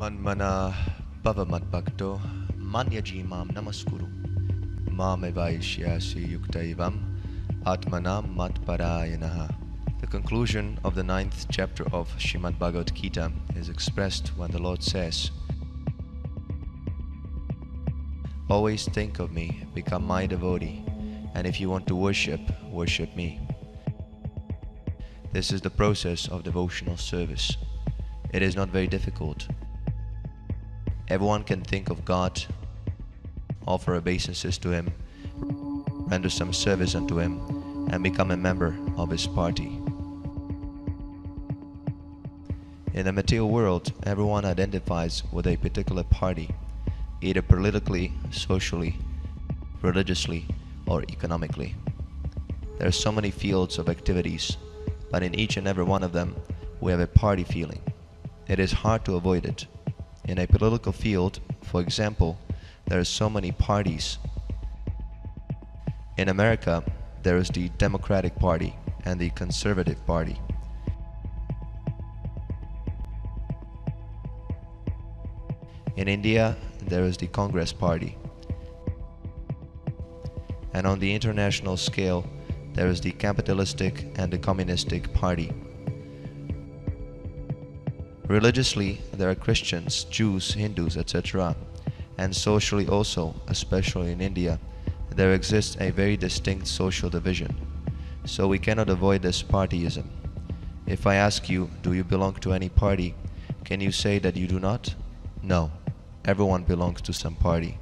Manmana bhavamadbhakto manyaji mam namaskuru mam evaishyasi yuktaivam atmanam matparayanaha. The conclusion of the 9th chapter of Srimad Bhagavad-gītā is expressed when the Lord says, "Always think of me, become my devotee, and if you want to worship, worship me." This is the process of devotional service. It is not very difficult. Everyone can think of God, offer obeisances to Him, render some service unto Him, and become a member of His party. In the material world, everyone identifies with a particular party, either politically, socially, religiously, or economically. There are so many fields of activities, but in each and every one of them, we have a party feeling. It is hard to avoid it. In a political field, for example, there are so many parties. In America, there is the Democratic Party and the Conservative Party. In India, there is the Congress Party. And on the international scale, there is the capitalistic and the communistic party. Religiously, there are Christians, Jews, Hindus, etc. And socially also, especially in India, there exists a very distinct social division. So we cannot avoid this partyism. If I ask you, do you belong to any party, can you say that you do not? No. Everyone belongs to some party.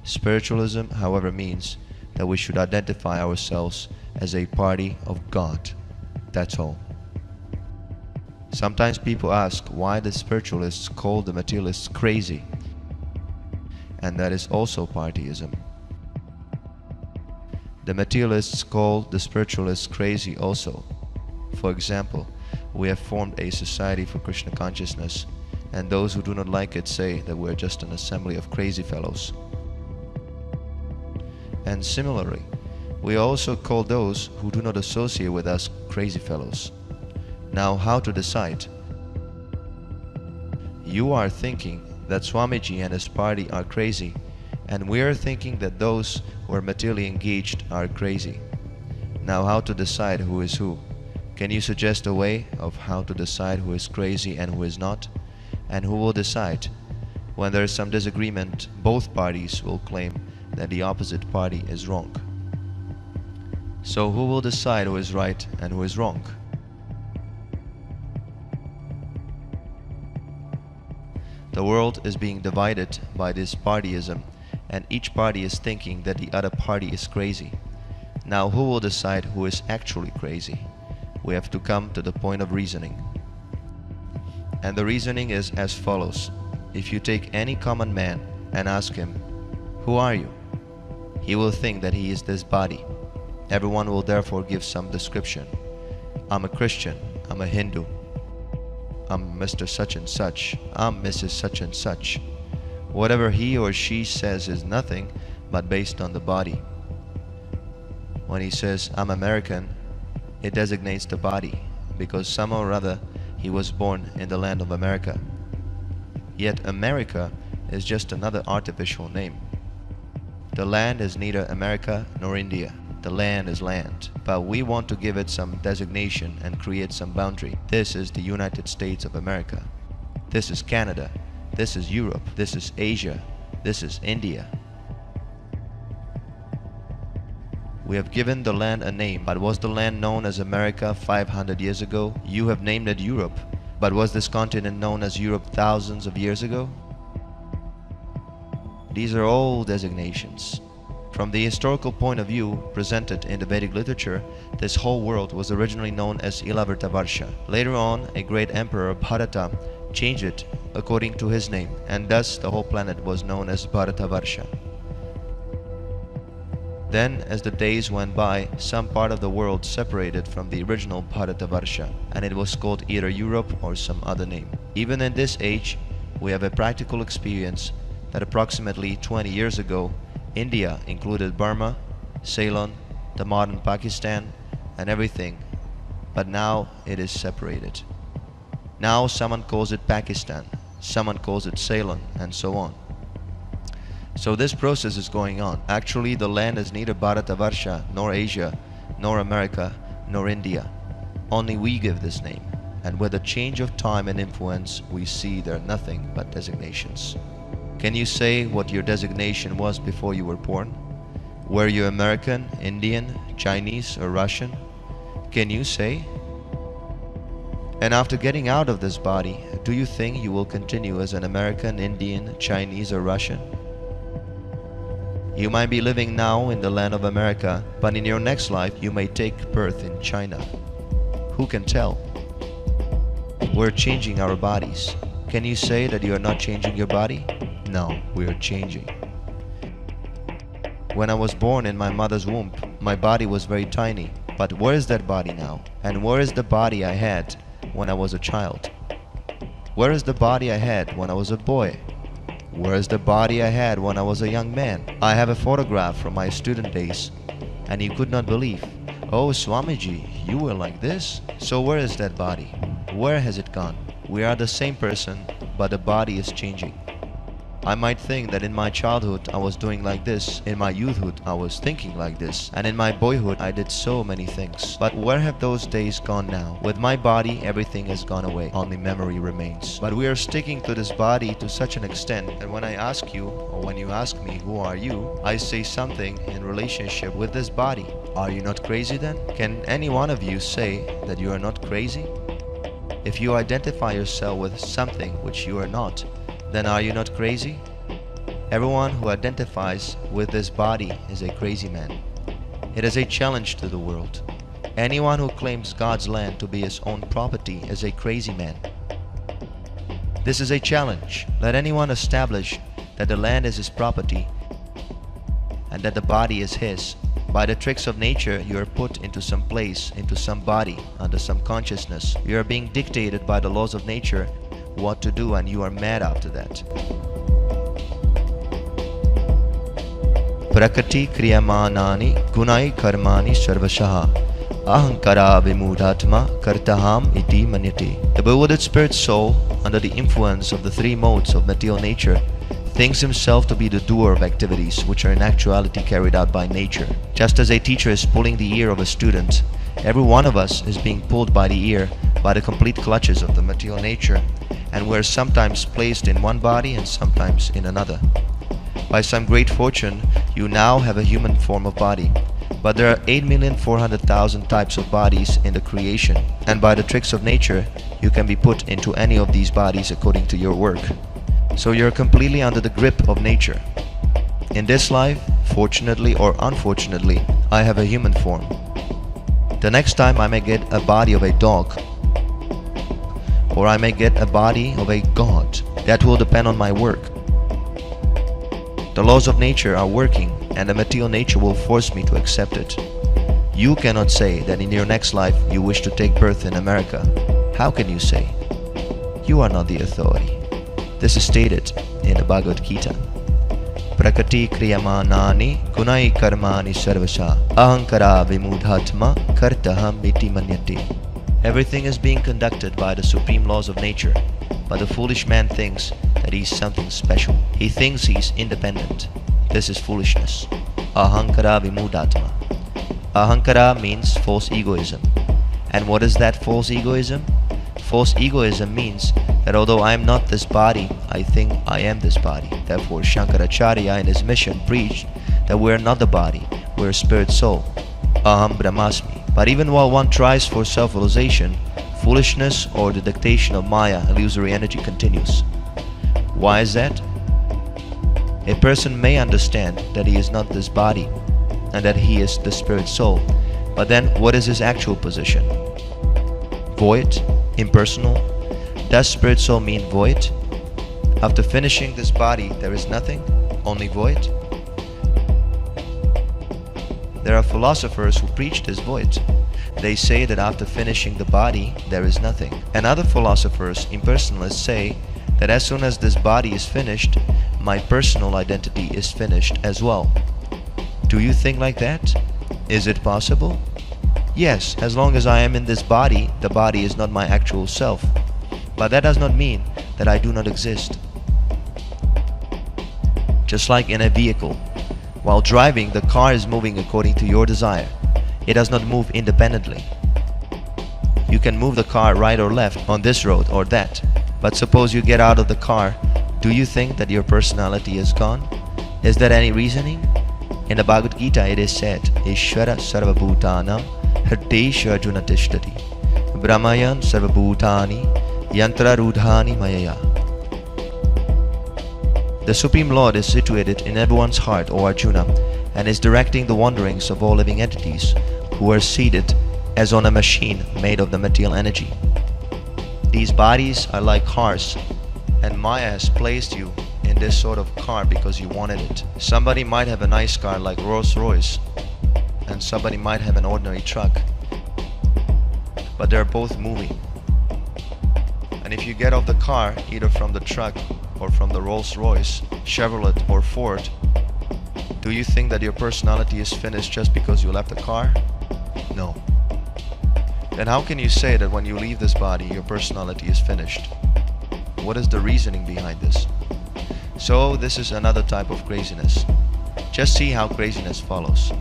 Spiritualism, however, means that we should identify ourselves as a party of God. That's all. Sometimes people ask why the spiritualists call the materialists crazy, and that is also partyism. The materialists call the spiritualists crazy also. For example, we have formed a society for Krishna consciousness, and those who do not like it say that we are just an assembly of crazy fellows. And similarly, we also call those who do not associate with us crazy fellows. Now, how to decide? You are thinking that Swamiji and his party are crazy, and we are thinking that those who are materially engaged are crazy. Now, how to decide who is who? Can you suggest a way of how to decide who is crazy and who is not? And who will decide? When there is some disagreement, both parties will claim that the opposite party is wrong. So who will decide who is right and who is wrong? The world is being divided by this partyism, and each party is thinking that the other party is crazy. Now who will decide who is actually crazy? We have to come to the point of reasoning. And the reasoning is as follows. If you take any common man and ask him, "Who are you?" he will think that he is this body. Everyone will therefore give some description. I'm a Christian, I'm a Hindu, I'm Mr. such and such, I'm Mrs. such and such. Whatever he or she says is nothing but based on the body. When he says, "I'm American," it designates the body, because somehow or other he was born in the land of America. Yet America is just another artificial name. The land is neither America nor India. The land is land. But we want to give it some designation and create some boundary. This is the United States of America. This is Canada. This is Europe. This is Asia. This is India. We have given the land a name, but was the land known as America 500 years ago? You have named it Europe, but was this continent known as Europe thousands of years ago? These are all designations. From the historical point of view presented in the Vedic literature, this whole world was originally known as Ilavartavarsha. Later on, a great emperor, Bharata, changed it according to his name, and thus the whole planet was known as Bharatavarsha. Then, as the days went by, some part of the world separated from the original Bharatavarsha, and it was called either Europe or some other name. Even in this age, we have a practical experience that approximately 20 years ago, India included Burma, Ceylon, the modern Pakistan, and everything, but now it is separated. Now someone calls it Pakistan, someone calls it Ceylon, and so on. So this process is going on. Actually, the land is neither Bharatavarsha, nor Asia, nor America, nor India. Only we give this name. And with the change of time and influence, we see they're nothing but designations. Can you say what your designation was before you were born? Were you American, Indian, Chinese, or Russian? Can you say? And after getting out of this body, do you think you will continue as an American, Indian, Chinese, or Russian? You might be living now in the land of America, but in your next life you may take birth in China. Who can tell? We're changing our bodies. Can you say that you are not changing your body? No, we are changing. When I was born in my mother's womb, my body was very tiny. But where is that body now? And where is the body I had when I was a child? Where is the body I had when I was a boy? Where is the body I had when I was a young man? I have a photograph from my student days, and you could not believe. Oh, Swamiji, you were like this? So where is that body? Where has it gone? We are the same person, but the body is changing. I might think that in my childhood I was doing like this, in my youthhood I was thinking like this, and in my boyhood I did so many things. But where have those days gone now? With my body everything has gone away, only memory remains. But we are sticking to this body to such an extent that when I ask you, or when you ask me, who are you? I say something in relationship with this body. Are you not crazy then? Can any one of you say that you are not crazy? If you identify yourself with something which you are not, then are you not crazy? Everyone who identifies with this body is a crazy man. It is a challenge to the world. Anyone who claims God's land to be his own property is a crazy man. This is a challenge. Let anyone establish that the land is his property and that the body is his. By the tricks of nature, you are put into some place, into some body, under some consciousness. You are being dictated by the laws of nature what to do, and you are mad after that. Prakriti kriyamanani gunai karmani sarvashaha ahankara vimudhatma kartaham iti manyate. The bewildered spirit soul, under the influence of the three modes of material nature, thinks himself to be the doer of activities which are in actuality carried out by nature. Just as a teacher is pulling the ear of a student, every one of us is being pulled by the ear by the complete clutches of the material nature, and we are sometimes placed in one body and sometimes in another. By some great fortune, you now have a human form of body, but there are 8,400,000 types of bodies in the creation, and by the tricks of nature, you can be put into any of these bodies according to your work. So you're completely under the grip of nature. In this life, fortunately or unfortunately, I have a human form. The next time I may get a body of a dog, or I may get a body of a god. That will depend on my work. The laws of nature are working, and the material nature will force me to accept it. You cannot say that in your next life you wish to take birth in America. How can you say? You are not the authority. This is stated in the Bhagavad-gītā. Prakriti kriyamanani gunai karmani sarvasha ahankara vimudhatma kartaham iti manyate. Everything is being conducted by the supreme laws of nature, but the foolish man thinks that he is something special. He thinks he is independent. This is foolishness. Ahankara vimudhatma. Ahankara means false egoism. And what is that false egoism? False egoism means that although I am not this body, I think I am this body. Therefore, Shankaracharya in his mission preached that we are not the body, we are spirit soul. Aham Brahmasmi. But even while one tries for self-realization, foolishness or the dictation of Maya, illusory energy, continues. Why is that? A person may understand that he is not this body and that he is the spirit soul, but then what is his actual position? Void? Impersonal? Does spirit soul mean void? After finishing this body, there is nothing, only void? There are philosophers who preach this void. They say that after finishing the body, there is nothing. And other philosophers, impersonalists, say that as soon as this body is finished, my personal identity is finished as well. Do you think like that? Is it possible? Yes, as long as I am in this body, the body is not my actual self. But that does not mean that I do not exist. Just like in a vehicle, while driving, the car is moving according to your desire. It does not move independently. You can move the car right or left on this road or that. But suppose you get out of the car, do you think that your personality is gone? Is there any reasoning? In the Bhagavad-gītā it is said, Ishvara sarvabhutanam hridesha arjuna tishtati brahmayan sarvabhutani yantra rudhani mayaya. The Supreme Lord is situated in everyone's heart, O Arjuna, and is directing the wanderings of all living entities who are seated as on a machine made of the material energy. These bodies are like cars, and Maya has placed you in this sort of car because you wanted it. Somebody might have a nice car like Rolls-Royce, and somebody might have an ordinary truck, but they're both moving. And if you get off the car, either from the truck or from the Rolls-Royce, Chevrolet or Ford, do you think that your personality is finished just because you left the car? No. Then how can you say that when you leave this body, your personality is finished? What is the reasoning behind this? So this is another type of craziness. Just see how craziness follows.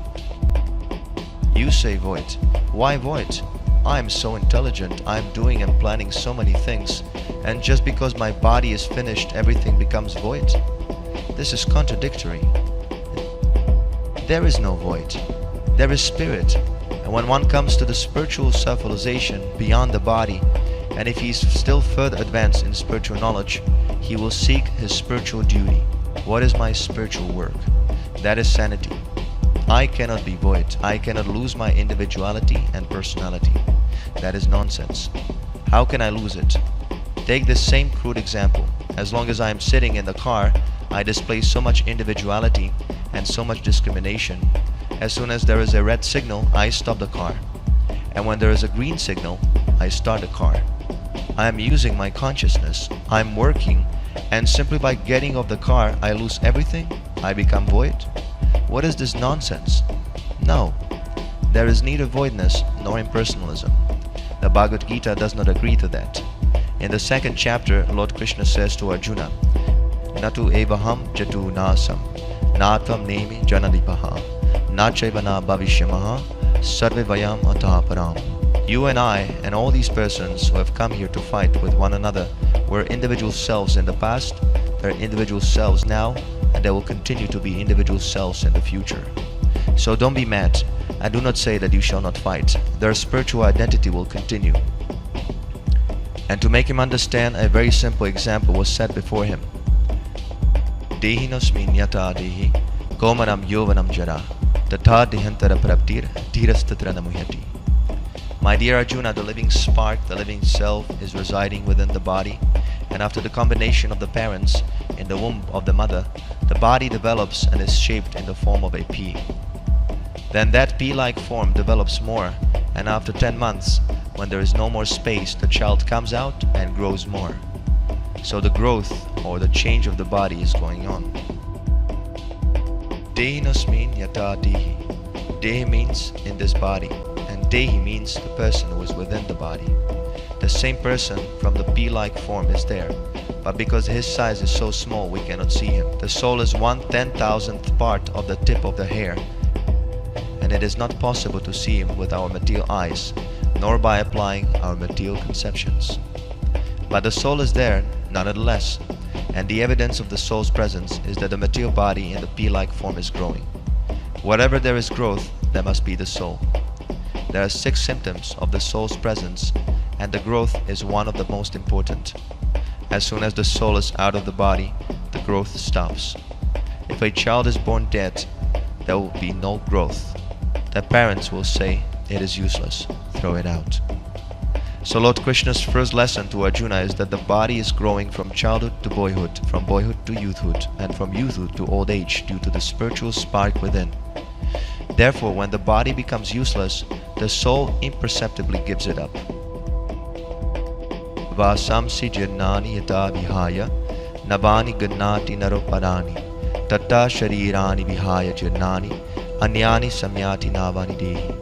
You say void. Why void? I am so intelligent, I am doing and planning so many things, and just because my body is finished, everything becomes void? This is contradictory. There is no void. There is spirit. And when one comes to the spiritual self-realization beyond the body, and if he is still further advanced in spiritual knowledge, he will seek his spiritual duty. What is my spiritual work? That is sanity. I cannot be void. I cannot lose my individuality and personality. That is nonsense. How can I lose it? Take this same crude example. As long as I am sitting in the car, I display so much individuality and so much discrimination. As soon as there is a red signal, I stop the car. And when there is a green signal, I start the car. I am using my consciousness. I am working, and simply by getting off the car, I lose everything? I become void? What is this nonsense? No. There is neither voidness nor impersonalism. The Bhagavad-gītā does not agree to that. In the second chapter, Lord Krishna says to Arjuna, Natu evaham jatu nasam, natvam nemi janadipaha, nachevana bhavishyamaha, sarve vayam ataha param. You and I and all these persons who have come here to fight with one another were individual selves in the past, they're individual selves now, and they will continue to be individual selves in the future. So don't be mad, and do not say that you shall not fight. Their spiritual identity will continue. And to make him understand, a very simple example was set before him. Dehinosmin yata dehi, komanam yovanam jara, tata dehantara praptir, dhirastatra namuyati. My dear Arjuna, the living spark, the living self is residing within the body, and after the combination of the parents in the womb of the mother, the body develops and is shaped in the form of a pea. Then that pea-like form develops more, and after 10 months, when there is no more space, the child comes out and grows more. So the growth or the change of the body is going on. Dehinosmin yata dehi. Dehi means in this body, and dehi means the person who is within the body. The same person from the pea-like form is there, but because his size is so small we cannot see him. The soul is 1/10,000th part of the tip of the hair, and it is not possible to see him with our material eyes, nor by applying our material conceptions. But the soul is there nonetheless, and the evidence of the soul's presence is that the material body in the pea-like form is growing. Wherever there is growth, there must be the soul. There are 6 symptoms of the soul's presence, and the growth is one of the most important. As soon as the soul is out of the body, the growth stops. If a child is born dead, there will be no growth. The parents will say, it is useless, throw it out. So Lord Krishna's first lesson to Arjuna is that the body is growing from childhood to boyhood, from boyhood to youthhood, and from youthhood to old age due to the spiritual spark within. Therefore, when the body becomes useless, the soul imperceptibly gives it up. Vasamsi jirnani yata vihaya, nabani gannati naroparani, tatta sharirani vihaya jirnani, anyani samyati navani dehi.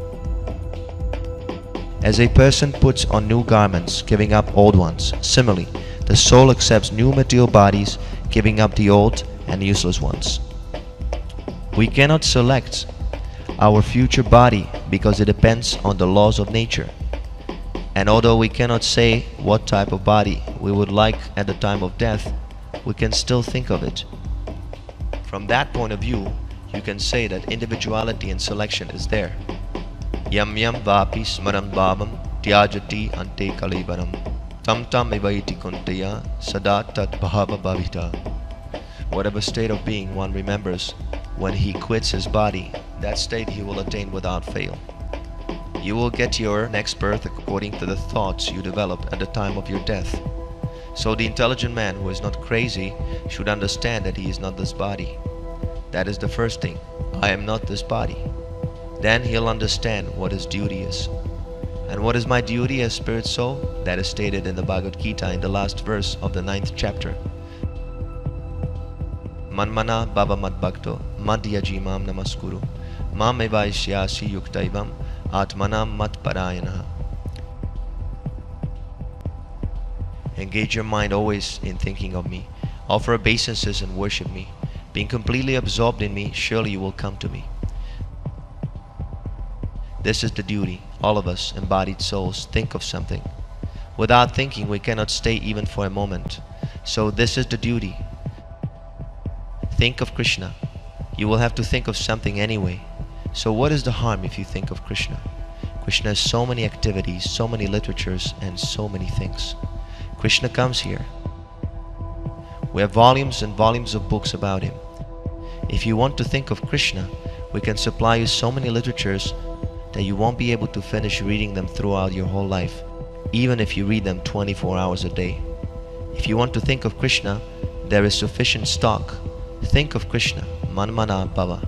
As a person puts on new garments, giving up old ones, similarly, the soul accepts new material bodies, giving up the old and useless ones. We cannot select our future body because it depends on the laws of nature. And although we cannot say what type of body we would like at the time of death, we can still think of it. From that point of view, you can say that individuality and selection is there. Yam yam vapi smaran bhavam tyajati ante kalivaram tam tam evaiti kuntaya sada tat bhava bhavita. Whatever state of being one remembers when he quits his body, that state he will attain without fail. You will get your next birth according to the thoughts you develop at the time of your death. So the intelligent man who is not crazy should understand that he is not this body. That is the first thing. I am not this body. Then he'll understand what his duty is. And what is my duty as spirit soul? That is stated in the Bhagavad-gītā in the last verse of the 9th chapter. Manmana bhava madbhakto madhyajimam namaskuru mam evaishyasi yuktaivam atmanam matparayana. Engage your mind always in thinking of me. Offer obeisances and worship me. Being completely absorbed in me, surely you will come to me. This is the duty. All of us, embodied souls, think of something. Without thinking, we cannot stay even for a moment. So this is the duty. Think of Krishna. You will have to think of something anyway. So what is the harm if you think of Krishna? Krishna has so many activities, so many literatures, and so many things. Krishna comes here. We have volumes and volumes of books about him. If you want to think of Krishna, we can supply you so many literatures that you won't be able to finish reading them throughout your whole life, even if you read them 24 hours a day. If you want to think of Krishna, there is sufficient stock. Think of Krishna, manmana bhava.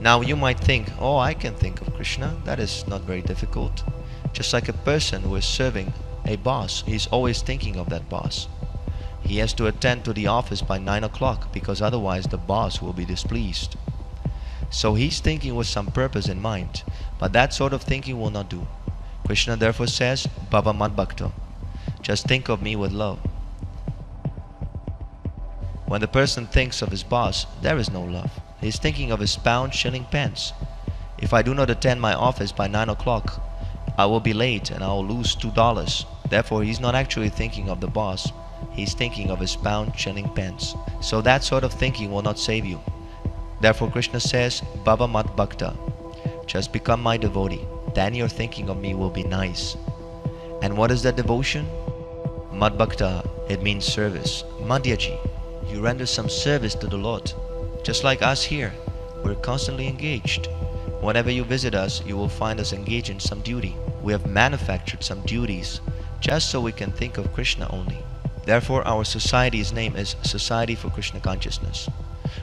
Now you might think, oh, I can think of Krishna. That is not very difficult. Just like a person who is serving a boss, he is always thinking of that boss. He has to attend to the office by 9 o'clock because otherwise the boss will be displeased. So he's thinking with some purpose in mind, but that sort of thinking will not do. Krishna therefore says, bhava madbhakto. Just think of me with love. When the person thinks of his boss, there is no love. He is thinking of his pound, shilling, pence. If I do not attend my office by 9 o'clock, I will be late and I will lose $2. Therefore, he's not actually thinking of the boss. He's thinking of his pound, shilling, pence. So that sort of thinking will not save you. Therefore, Krishna says, bhava madbhakta. Just become my devotee. Then your thinking of me will be nice. And what is that devotion? Madbhakta, it means service. Madhyaji, you render some service to the Lord. Just like us here, we're constantly engaged. Whenever you visit us, you will find us engaged in some duty. We have manufactured some duties just so we can think of Krishna only. Therefore, our society's name is Society for Krishna Consciousness.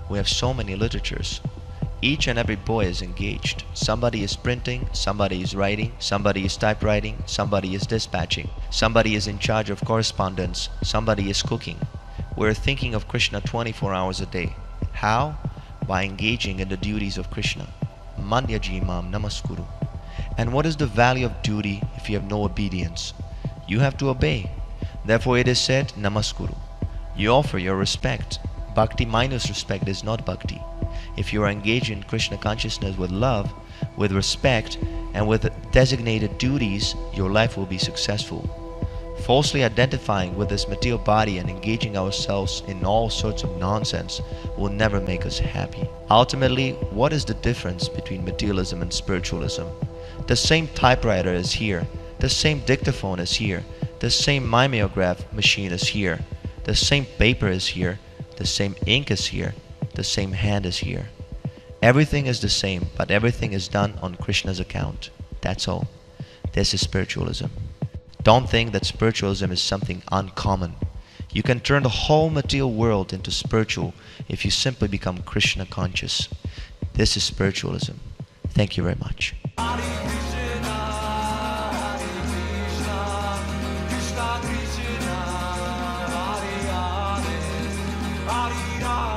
We have so many literatures. Each and every boy is engaged. Somebody is printing, somebody is writing, somebody is typewriting, somebody is dispatching, somebody is in charge of correspondence, somebody is cooking. We're thinking of Krishna 24 hours a day. How? By engaging in the duties of Krishna. Manyajimam namaskuru. And what is the value of duty if you have no obedience? You have to obey. Therefore it is said, namaskuru. You offer your respect. Bhakti minus respect is not bhakti. If you are engaged in Krishna consciousness with love, with respect, and with designated duties, your life will be successful. Falsely identifying with this material body and engaging ourselves in all sorts of nonsense will never make us happy. Ultimately, what is the difference between materialism and spiritualism? The same typewriter is here, the same dictaphone is here, the same mimeograph machine is here, the same paper is here, the same ink is here, the same hand is here. Everything is the same, but everything is done on Krishna's account. That's all. This is spiritualism. Don't think that spiritualism is something uncommon. You can turn the whole material world into spiritual if you simply become Krishna conscious. This is spiritualism. Thank you very much. Hare Rama,